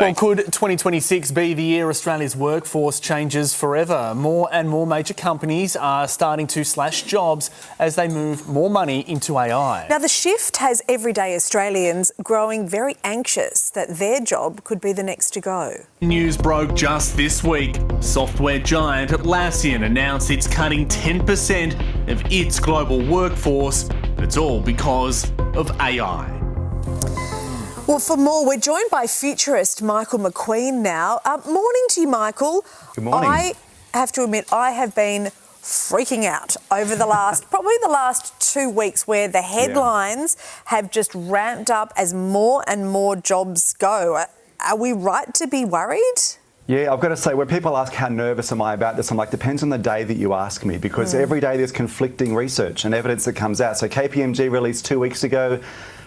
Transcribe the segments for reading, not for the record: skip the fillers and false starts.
Well, could 2026 be the year Australia's workforce changes forever? More and more major companies are starting to slash jobs as they move more money into AI. Now, the shift has everyday Australians growing very anxious that their job could be the next to go. News broke just this week. Software giant Atlassian announced it's cutting 10% of its global workforce. It's all because of AI. Well, for more, we're joined by futurist Michael McQueen now. Morning to you, Michael. Good morning. I have to admit, I have been freaking out over the last, probably the last 2 weeks, where the headlines have just ramped up as more and more jobs go. Are we right to be worried? Yeah, I've got to say, when people ask how nervous am I about this, I'm like, depends on the day that you ask me, because every day there's conflicting research and evidence that comes out. So KPMG released 2 weeks ago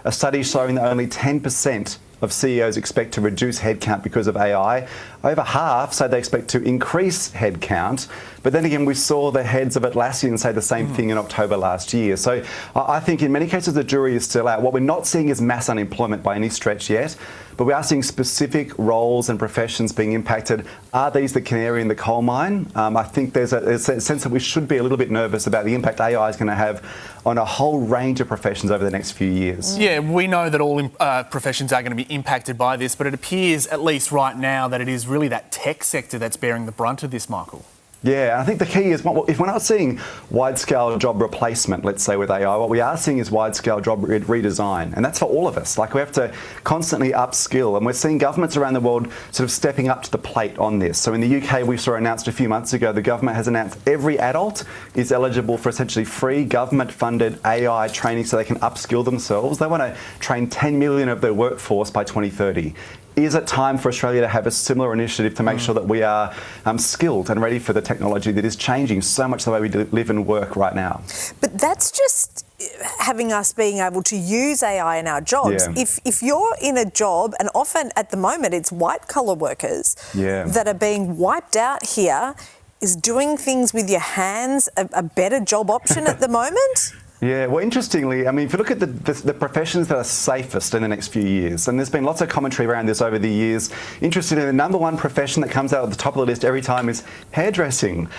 a study showing that only 10% of CEOs expect to reduce headcount because of AI. Over half say they expect to increase headcount. But then again, we saw the heads of Atlassian say the same thing in October last year. So I think in many cases the jury is still out. What we're not seeing is mass unemployment by any stretch yet, but we are seeing specific roles and professions being impacted. Are these the canary in the coal mine? I think there's a sense that we should be a little bit nervous about the impact AI is going to have on a whole range of professions over the next few years. Yeah, we know that all professions are going to be impacted by this, but it appears, at least right now, that it is really that tech sector that's bearing the brunt of this, Michael. Yeah, I think the key is, if we're not seeing wide-scale job replacement, let's say with AI, what we are seeing is wide-scale job redesign. And that's for all of us. Like, we have to constantly upskill. And we're seeing governments around the world sort of stepping up to the plate on this. So in the UK, we saw announced a few months ago, the government has announced every adult is eligible for essentially free government-funded AI training so they can upskill themselves. They want to train 10 million of their workforce by 2030. Is it time for Australia to have a similar initiative to make sure that we are skilled and ready for the technology that is changing so much the way we live and work right now? But that's just having us being able to use AI in our jobs. Yeah. If you're in a job, and often at the moment it's white-collar workers that are being wiped out here, is doing things with your hands a better job option at the moment? Yeah, well, interestingly, I mean, if you look at the professions that are safest in the next few years, and there's been lots of commentary around this over the years, interestingly, the number one profession that comes out at the top of the list every time is hairdressing.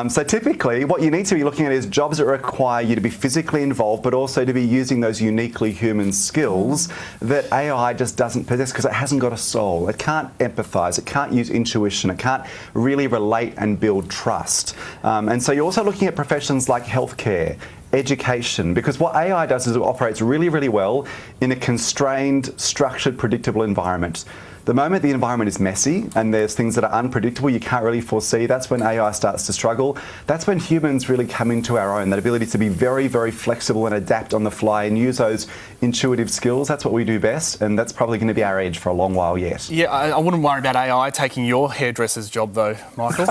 So typically, what you need to be looking at is jobs that require you to be physically involved, but also to be using those uniquely human skills that AI just doesn't possess because it hasn't got a soul. It can't empathise, it can't use intuition, it can't really relate and build trust. And so you're also looking at professions like healthcare, education, because what AI does is it operates really, really well in a constrained, structured, predictable environment. The moment the environment is messy and there's things that are unpredictable, you can't really foresee, that's when AI starts to struggle. That's when humans really come into our own, that ability to be very, very flexible and adapt on the fly and use those intuitive skills. That's what we do best, and that's probably going to be our edge for a long while yet. Yeah, I wouldn't worry about AI taking your hairdresser's job though, Michael.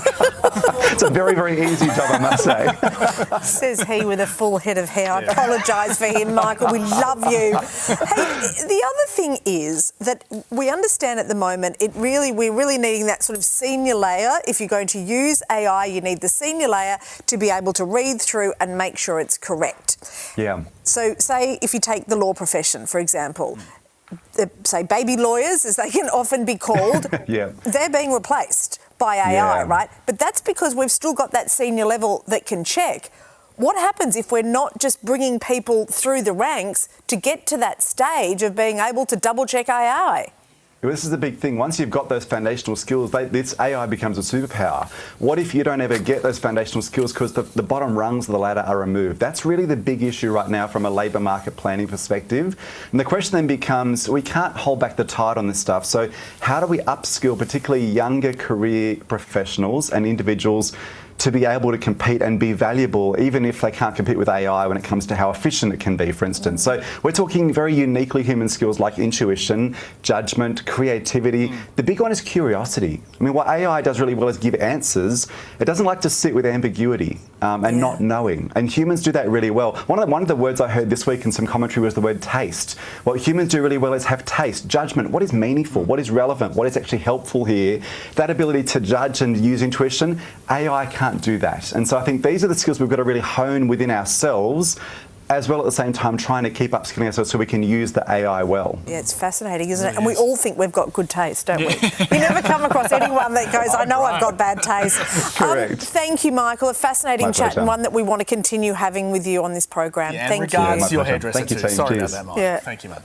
It's a very, very easy job, I must say. Says he with a full head of hair. I apologise for him, Michael. We love you. Hey, the other thing is that we understand at the moment, we're really needing that sort of senior layer. If you're going to use AI, you need the senior layer to be able to read through and make sure it's correct. Yeah. So say if you take the law profession, for example, say baby lawyers, as they can often be called, they're being replaced by AI, right? But that's because we've still got that senior level that can check. What happens if we're not just bringing people through the ranks to get to that stage of being able to double-check AI? This is the big thing. Once you've got those foundational skills, this AI becomes a superpower. What if you don't ever get those foundational skills because the bottom rungs of the ladder are removed? That's really the big issue right now from a labour market planning perspective. And the question then becomes, we can't hold back the tide on this stuff. So how do we upskill particularly younger career professionals and individuals to be able to compete and be valuable, even if they can't compete with AI when it comes to how efficient it can be, for instance. So we're talking very uniquely human skills like intuition, judgment, creativity. The big one is curiosity. I mean, what AI does really well is give answers. It doesn't like to sit with ambiguity and not knowing. And humans do that really well. One of the words I heard this week in some commentary was the word taste. What humans do really well is have taste, judgment. What is meaningful? What is relevant? What is actually helpful here? That ability to judge and use intuition, AI can't do that. And so I think these are the skills we've got to really hone within ourselves as well at the same time trying to keep upskilling ourselves so we can use the AI well. Yeah, it's fascinating, isn't it? And we all think we've got good taste, don't we? You never come across anyone that goes, I know I've got bad taste. Correct. Thank you, Michael. A fascinating chat and one that we want to continue having with you on this program. Yeah, thank regards you. to your hairdresser Thank you, too. team. Sorry Cheers. about that, Mike. Yeah. Thank you, mate.